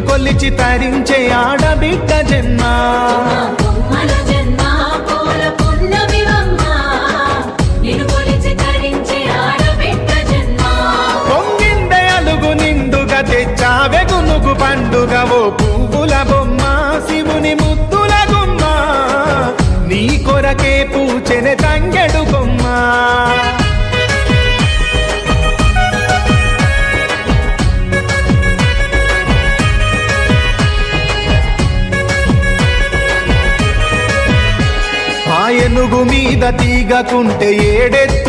కొలిచి తరించే ఆడబిడ్డ జన్మ పొంగిందే అలుగు నిండుగా తెచ్చావె గునుగు పండుగ ఓ పువ్వుల బొమ్మ శివుని ముద్దుల గుమ్మ నీ కొరకే పూచెనె తంగెడు కొమ్మ ఆ ఏనుగు మీద తీగకుంటే ఏడెత్తు